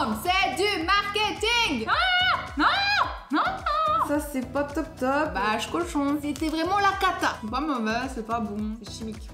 ensemble, c'est du marketing. Non, non, non. Ça c'est pas top top. Bâche cochon. C'était vraiment la cata. C'est pas mauvais, c'est pas bon, c'est chimique.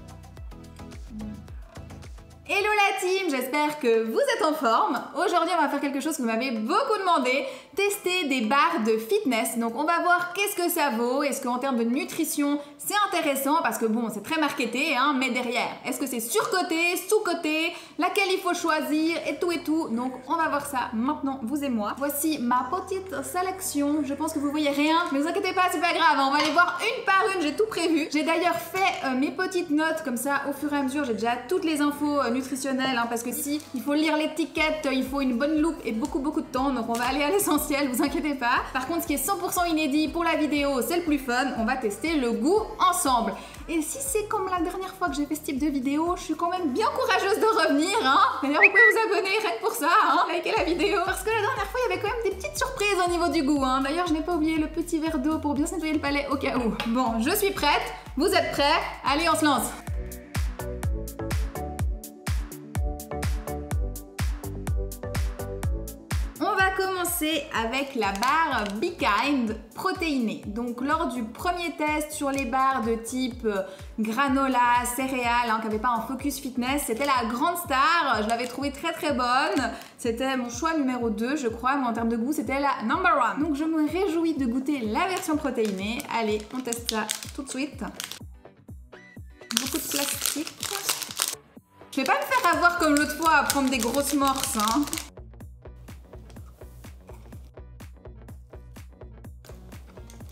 Hello la team, j'espère que vous êtes en forme. Aujourd'hui on va faire quelque chose que vous m'avez beaucoup demandé, tester des barres de fitness. Donc on va voir qu'est-ce que ça vaut, est-ce qu'en termes de nutrition c'est intéressant parce que bon c'est très marketé hein, mais derrière, est-ce que c'est surcoté, sous-coté, laquelle il faut choisir et tout. Donc on va voir ça maintenant vous et moi. Voici ma petite sélection, je pense que vous voyez rien, mais vous inquiétez pas c'est pas grave, on va aller voir une par une, j'ai tout prévu. J'ai d'ailleurs fait mes petites notes comme ça au fur et à mesure, j'ai déjà toutes les infos nutritionnel hein, parce que si il faut lire l'étiquette, il faut une bonne loupe et beaucoup de temps, donc on va aller à l'essentiel, vous inquiétez pas. Par contre ce qui est 100% inédit pour la vidéo, c'est le plus fun, on va tester le goût ensemble. Et si c'est comme la dernière fois que j'ai fait ce type de vidéo, je suis quand même bien courageuse de revenir hein. D'ailleurs vous pouvez vous abonner rien que pour ça, hein, liker la vidéo, parce que la dernière fois il y avait quand même des petites surprises au niveau du goût hein. D'ailleurs je n'ai pas oublié le petit verre d'eau pour bien se nettoyer le palais au cas où. Bon, je suis prête, vous êtes prêts, allez on se lance. Commencer avec la barre Be Kind protéinée. Donc lors du premier test sur les barres de type granola, céréales, hein, qui n'avaient pas un focus fitness, c'était la grande star, je l'avais trouvée très bonne, c'était mon choix numéro 2 je crois, mais en termes de goût c'était la number 1. Donc je me réjouis de goûter la version protéinée. Allez, on teste ça tout de suite. Beaucoup de plastique. Je vais pas me faire avoir comme l'autre fois à prendre des grosses morses hein.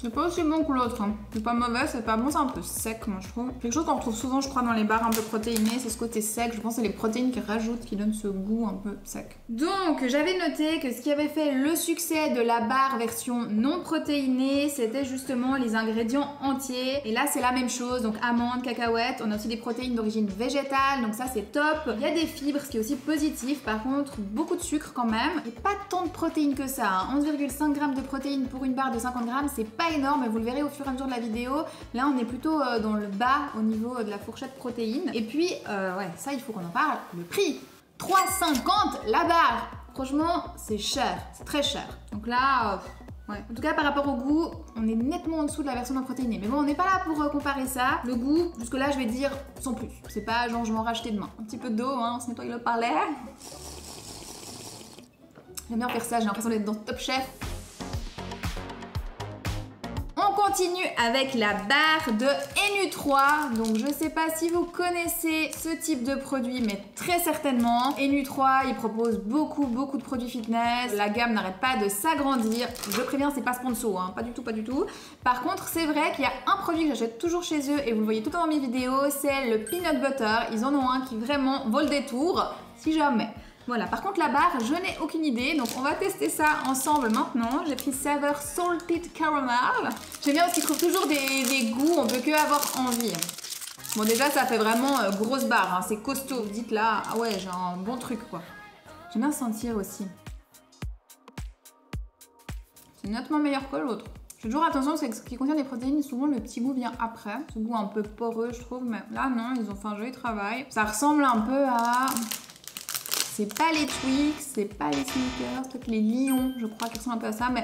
C'est pas aussi bon que l'autre, hein. C'est pas mauvais, c'est pas bon, c'est un peu sec moi je trouve. Quelque chose qu'on retrouve souvent je crois dans les barres un peu protéinées, c'est ce côté sec, je pense que c'est les protéines qui rajoutent, qui donnent ce goût un peu sec. Donc j'avais noté que ce qui avait fait le succès de la barre version non protéinée, c'était justement les ingrédients entiers. Et là c'est la même chose, donc amandes, cacahuètes, on a aussi des protéines d'origine végétale, donc ça c'est top. Il y a des fibres, ce qui est aussi positif, par contre beaucoup de sucre quand même. Et pas tant de protéines que ça, hein. 11,5 g de protéines pour une barre de 50 g, c'est pas énorme, mais vous le verrez au fur et à mesure de la vidéo. Là on est plutôt dans le bas au niveau de la fourchette protéines. Et puis ouais, ça il faut qu'on en parle, le prix 3,50 la barre. Franchement c'est cher, c'est très cher. Donc là ouais. En tout cas par rapport au goût, on est nettement en dessous de la version non protéinée. Mais bon, on n'est pas là pour comparer ça. Le goût, jusque là je vais dire sans plus. C'est pas genre je vais en racheter demain. Un petit peu d'eau, hein, on se nettoie le palais. J'aime bien faire ça, j'ai l'impression d'être dans Top Chef. On continue avec la barre de NU3. Donc je sais pas si vous connaissez ce type de produit, mais très certainement. NU3, il propose beaucoup de produits fitness. La gamme n'arrête pas de s'agrandir. Je préviens, c'est pas sponsor, hein. Pas du tout. Par contre, c'est vrai qu'il y a un produit que j'achète toujours chez eux et vous le voyez tout le temps dans mes vidéos, c'est le peanut butter. Ils en ont un qui vraiment vaut le détour, si jamais. Voilà, par contre la barre, je n'ai aucune idée, donc on va tester ça ensemble maintenant. J'ai pris Savor Salted Caramel. J'aime bien parce qu'ils trouvent toujours des goûts, on peut que avoir envie. Bon déjà ça fait vraiment grosse barre, hein. C'est costaud, vous dites là, ah ouais j'ai un bon truc quoi. J'aime bien sentir aussi. C'est nettement meilleur que l'autre. Je fais toujours attention parce que ce qui contient des protéines, souvent le petit goût vient après. Ce goût un peu poreux je trouve, mais là non, ils ont fait un joli travail. Ça ressemble un peu à... C'est pas les Twix, c'est pas les Snickers, peut-être les Lions, je crois qu'ils ressemblent un peu à ça, mais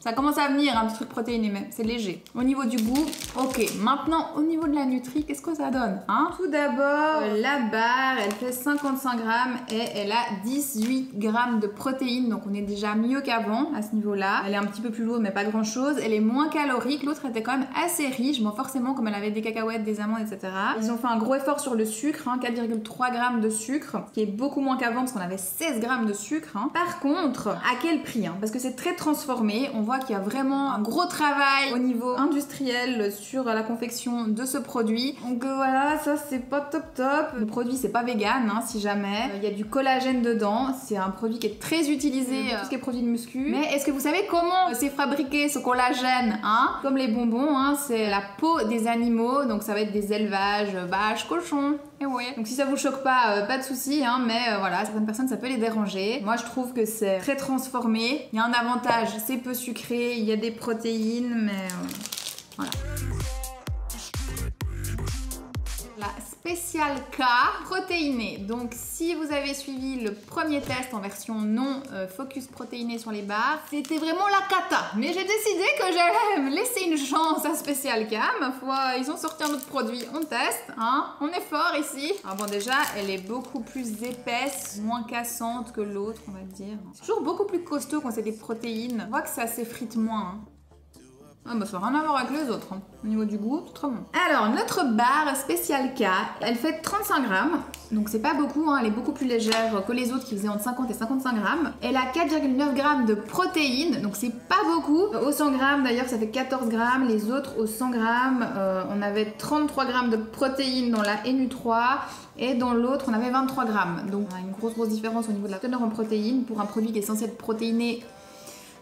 ça commence à venir, un petit truc protéiné même, c'est léger. Au niveau du goût, ok. Maintenant, au niveau de la nutri, qu'est-ce que ça donne hein? Tout d'abord, la barre, elle fait 55 grammes et elle a 18 grammes de protéines, donc on est déjà mieux qu'avant à ce niveau-là. Elle est un petit peu plus lourde, mais pas grand-chose. Elle est moins calorique, l'autre était quand même assez riche, bon forcément, comme elle avait des cacahuètes, des amandes, etc. Ils ont fait un gros effort sur le sucre, hein, 4,3 grammes de sucre, ce qui est beaucoup moins qu'avant parce qu'on avait 16 grammes de sucre. Hein. Par contre, à quel prix hein? Parce que c'est très transformé, on voit qu'il y a vraiment un gros travail au niveau industriel sur la confection de ce produit. Donc voilà, ça c'est pas top. Le produit c'est pas vegan hein, si jamais. Il y a du collagène dedans, c'est un produit qui est très utilisé tout ce qui est produit de muscu. Mais est-ce que vous savez comment c'est fabriqué ce collagène hein? Comme les bonbons, hein, c'est la peau des animaux, donc ça va être des élevages, vaches, cochons. Et ouais. Donc si ça vous choque pas, pas de souci, hein, mais voilà, certaines personnes ça peut les déranger. Moi je trouve que c'est très transformé. Il y a un avantage, c'est peu sucré, il y a des protéines, mais voilà. La spécial K protéiné. Donc si vous avez suivi le premier test en version non focus protéiné sur les barres, c'était vraiment la cata. Mais j'ai décidé que j'allais me laisser une chance à spécial K. Ma foi, ils ont sorti un autre produit, on teste, hein. On est fort ici. Alors bon, déjà, elle est beaucoup plus épaisse, moins cassante que l'autre, on va dire. C'est toujours beaucoup plus costaud quand c'est des protéines. On voit que ça s'effrite moins, hein. Ah bah ça n'a rien à voir avec les autres, hein. Au niveau du goût, c'est très bon. Alors, notre barre spécial K, elle fait 35 grammes. Donc c'est pas beaucoup, hein. Elle est beaucoup plus légère que les autres qui faisaient entre 50 et 55 grammes. Elle a 4,9 grammes de protéines, donc c'est pas beaucoup. Au 100 grammes, d'ailleurs, ça fait 14 grammes. Les autres, au 100 grammes, on avait 33 grammes de protéines dans la NU3. Et dans l'autre, on avait 23 grammes. Donc on a une grosse différence au niveau de la teneur en protéines. Pour un produit qui est censé être protéiné,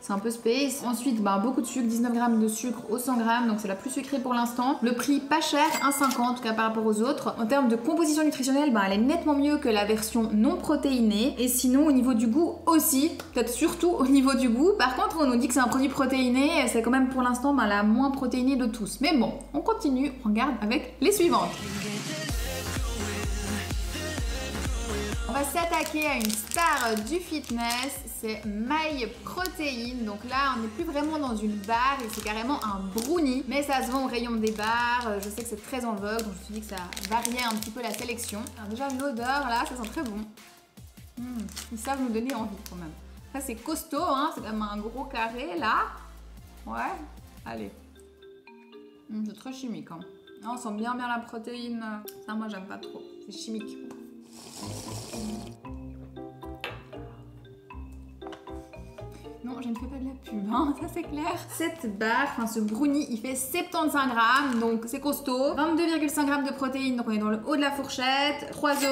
c'est un peu space. Ensuite, beaucoup de sucre, 19 grammes de sucre au 100 grammes, donc c'est la plus sucrée pour l'instant. Le prix pas cher, 1,50 en tout cas par rapport aux autres. En termes de composition nutritionnelle, elle est nettement mieux que la version non protéinée. Et sinon, au niveau du goût aussi, peut-être surtout au niveau du goût. Par contre, on nous dit que c'est un produit protéiné, c'est quand même pour l'instant la moins protéinée de tous. Mais bon, on continue, on regarde avec les suivantes. On va s'attaquer à une star du fitness, c'est My Protein. Donc là, on n'est plus vraiment dans une barre, c'est carrément un brownie. Mais ça se vend au rayon des bars, je sais que c'est très en vogue, donc je me suis dit que ça variait un petit peu la sélection. Alors déjà, l'odeur là, ça sent très bon. Ils savent nous donner envie quand même. Ça c'est costaud, hein, c'est comme un gros carré là. Ouais, allez. C'est très chimique, hein. Non, on sent bien la protéine. Ça, moi, j'aime pas trop, c'est chimique. Non, je ne fais pas de la pub, hein, ça c'est clair. Cette barre, ce brownie, il fait 75 grammes, donc c'est costaud. 22,5 grammes de protéines, donc on est dans le haut de la fourchette. 3 €,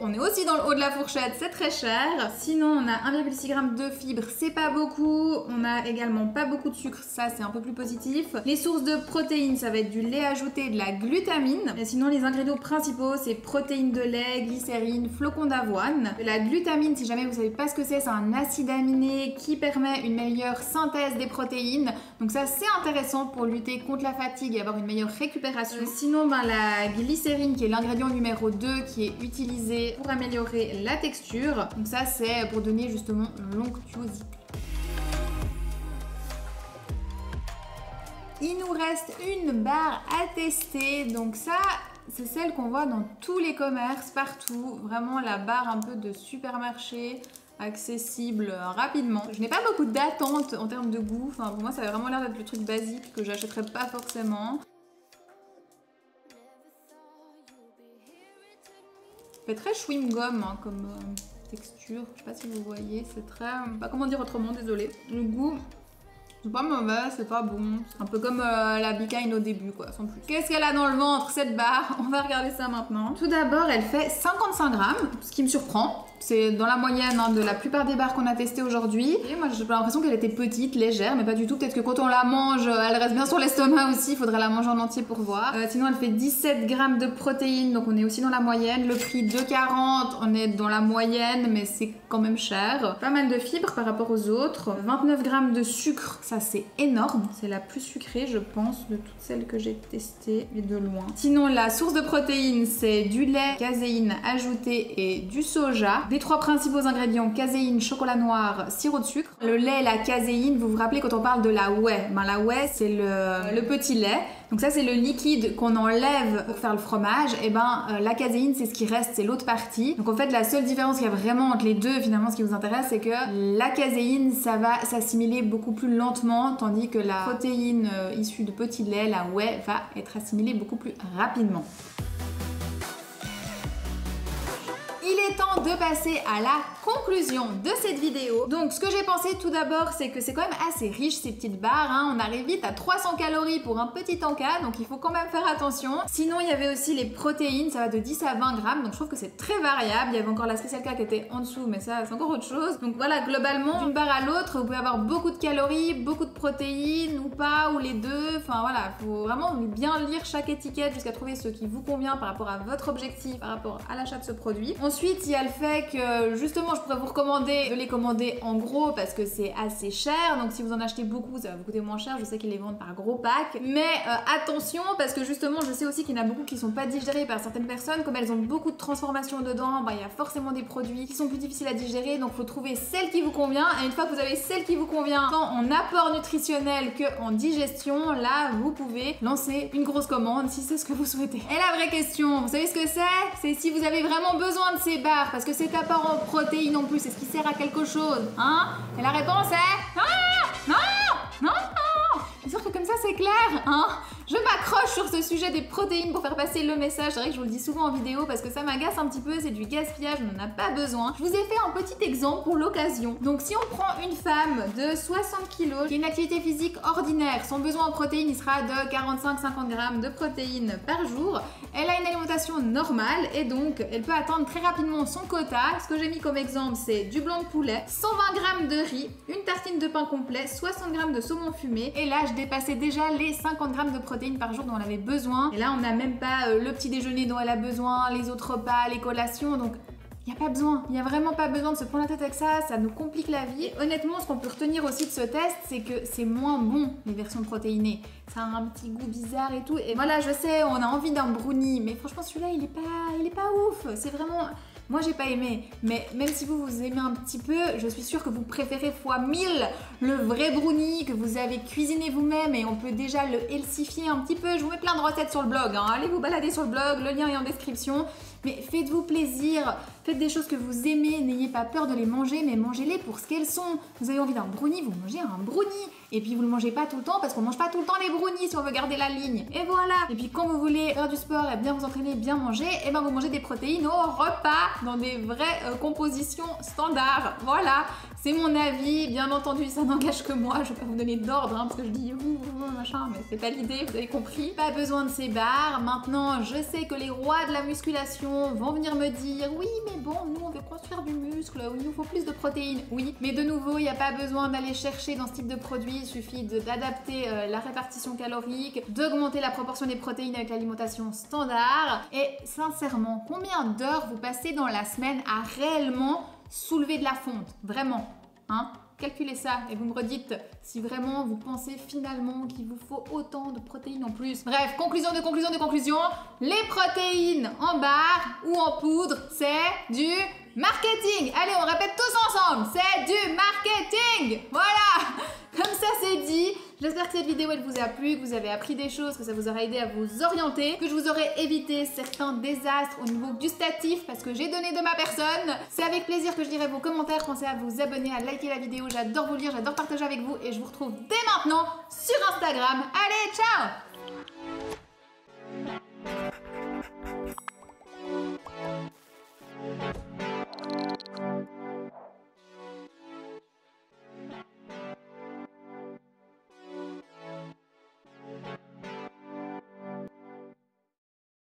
on est aussi dans le haut de la fourchette, c'est très cher. Sinon, on a 1,6 g de fibres, c'est pas beaucoup. On a également pas beaucoup de sucre, ça c'est un peu plus positif. Les sources de protéines, ça va être du lait ajouté, de la glutamine. Et sinon, les ingrédients principaux, c'est protéines de lait, glycérine, flocons d'avoine. La glutamine, si jamais vous savez pas ce que c'est un acide aminé qui permet une meilleure synthèse des protéines. Donc ça, c'est intéressant pour lutter contre la fatigue et avoir une meilleure récupération. Sinon, la glycérine, qui est l'ingrédient numéro 2, qui est utilisé pour améliorer la texture. Donc ça, c'est pour donner justement l'onctuosité. Il nous reste une barre à tester. Donc ça, c'est celle qu'on voit dans tous les commerces, partout. Vraiment la barre un peu de supermarché, accessible rapidement. Je n'ai pas beaucoup d'attente en termes de goût. Pour moi, ça a vraiment l'air d'être le truc basique que j'achèterais pas forcément. Ça fait très chewing-gum comme texture. Je sais pas si vous voyez. C'est très... pas comment dire autrement, désolée. Le goût... c'est pas mauvais, c'est pas bon. C'est un peu comme la Bikain au début, quoi, sans plus. Qu'est-ce qu'elle a dans le ventre, cette barre? On va regarder ça maintenant. Tout d'abord, elle fait 55 grammes, ce qui me surprend. C'est dans la moyenne de la plupart des barres qu'on a testées aujourd'hui. Et moi, j'ai l'impression qu'elle était petite, légère, mais pas du tout. Peut-être que quand on la mange, elle reste bien sur l'estomac aussi. Il faudrait la manger en entier pour voir. Sinon, elle fait 17 grammes de protéines, donc on est aussi dans la moyenne. Le prix 2,40, on est dans la moyenne, mais c'est quand même cher. Pas mal de fibres par rapport aux autres. 29 grammes de sucre, ça c'est énorme. C'est la plus sucrée, je pense, de toutes celles que j'ai testées, et de loin. Sinon, la source de protéines, c'est du lait, caséine ajoutée et du soja. Les 3 principaux ingrédients, caséine, chocolat noir, sirop de sucre. Le lait et la caséine, vous vous rappelez quand on parle de la whey, la whey c'est le petit lait. Donc ça c'est le liquide qu'on enlève pour faire le fromage. Et la caséine c'est ce qui reste, c'est l'autre partie. Donc en fait la seule différence qu'il y a vraiment entre les deux, finalement ce qui vous intéresse, c'est que la caséine ça va s'assimiler beaucoup plus lentement, tandis que la protéine issue de petit lait, la whey, va être assimilée beaucoup plus rapidement. Il est temps de passer à la conclusion de cette vidéo. Donc ce que j'ai pensé tout d'abord, c'est que c'est quand même assez riche ces petites barres, hein. On arrive vite à 300 calories pour un petit encas, donc il faut quand même faire attention. Sinon il y avait aussi les protéines, ça va de 10 à 20 grammes, donc je trouve que c'est très variable. Il y avait encore la Special K qui était en dessous, mais ça c'est encore autre chose. Donc voilà, globalement, d'une barre à l'autre, vous pouvez avoir beaucoup de calories, beaucoup de protéines ou pas, ou les deux. Enfin voilà, faut vraiment bien lire chaque étiquette jusqu'à trouver ce qui vous convient par rapport à votre objectif, par rapport à l'achat de ce produit. Ensuite, il y a a le fait que justement je pourrais vous recommander de les commander en gros parce que c'est assez cher. Donc si vous en achetez beaucoup, ça va vous coûter moins cher. Je sais qu'ils les vendent par gros pack. Mais attention, parce que justement je sais aussi qu'il y en a beaucoup qui sont pas digérés par certaines personnes. Comme elles ont beaucoup de transformations dedans, bah, il y a forcément des produits qui sont plus difficiles à digérer. Donc faut trouver celle qui vous convient. Et une fois que vous avez celle qui vous convient, tant en apport nutritionnel que en digestion, là vous pouvez lancer une grosse commande si c'est ce que vous souhaitez. Et la vraie question, vous savez ce que c'est? C'est si vous avez vraiment besoin de ces barres, parce que cet apport en protéines non plus, est-ce qu'il sert à quelque chose? Hein? Et la réponse est non, non, non, non. Bien sûr que comme ça c'est clair, hein? Je m'accroche sur ce sujet des protéines pour faire passer le message. C'est vrai que je vous le dis souvent en vidéo parce que ça m'agace un petit peu, c'est du gaspillage, on n'en a pas besoin. Je vous ai fait un petit exemple pour l'occasion. Donc si on prend une femme de 60 kg qui a une activité physique ordinaire, son besoin en protéines il sera de 45-50 grammes de protéines par jour. Elle a une alimentation normale et donc elle peut atteindre très rapidement son quota. Ce que j'ai mis comme exemple, c'est du blanc de poulet, 120 grammes de riz, une tartine de pain complet, 60 grammes de saumon fumé. Et là, je dépassais déjà les 50 grammes de protéines par jour dont elle avait besoin. Et là, on n'a même pas le petit déjeuner dont elle a besoin, les autres repas, les collations. Donc, il n'y a pas besoin. Il n'y a vraiment pas besoin de se prendre la tête avec ça. Ça nous complique la vie. Et honnêtement, ce qu'on peut retenir aussi de ce test, c'est que c'est moins bon, les versions protéinées. Ça a un petit goût bizarre et tout. Et voilà, je sais, on a envie d'un brownie. Mais franchement, celui-là, il est pas ouf. C'est vraiment... Moi, j'ai pas aimé, mais même si vous aimez un petit peu, je suis sûre que vous préférez fois 1000 le vrai brownie que vous avez cuisiné vous-même et on peut déjà le healthifier un petit peu. Je vous mets plein de recettes sur le blog, hein. Allez vous balader sur le blog, le lien est en description. Mais faites-vous plaisir, faites des choses que vous aimez, n'ayez pas peur de les manger, mais mangez-les pour ce qu'elles sont. Vous avez envie d'un brownie, vous mangez un brownie. Et puis vous le mangez pas tout le temps parce qu'on mange pas tout le temps les brownies si on veut garder la ligne. Et voilà. Et puis quand vous voulez faire du sport et bien vous entraîner, bien manger, et ben vous mangez des protéines au repas dans des vraies compositions standards. Voilà. C'est mon avis, bien entendu, ça n'engage que moi, je vais pas vous donner d'ordre, hein, parce que je dis machin, mais c'est pas l'idée, vous avez compris. Pas besoin de ces barres. Maintenant, je sais que les rois de la musculation vont venir me dire oui, mais bon, nous on veut construire du muscle, il nous faut plus de protéines. Oui, mais de nouveau, il n'y a pas besoin d'aller chercher dans ce type de produit, il suffit d'adapter la répartition calorique, d'augmenter la proportion des protéines avec l'alimentation standard. Et sincèrement, combien d'heures vous passez dans la semaine à réellement soulever de la fonte, vraiment, hein? Calculez ça et vous me redites si vraiment vous pensez finalement qu'il vous faut autant de protéines en plus. Bref, conclusion de conclusion de conclusion, les protéines en barre ou en poudre, c'est du marketing. Allez, on répète tous ensemble, c'est du marketing. Voilà, comme ça c'est dit. J'espère que cette vidéo elle vous a plu, que vous avez appris des choses, que ça vous aura aidé à vous orienter, que je vous aurai évité certains désastres au niveau gustatif parce que j'ai donné de ma personne. C'est avec plaisir que je lirai vos commentaires. Pensez à vous abonner, à liker la vidéo. J'adore vous lire, j'adore partager avec vous et je vous retrouve dès maintenant sur Instagram. Allez, ciao!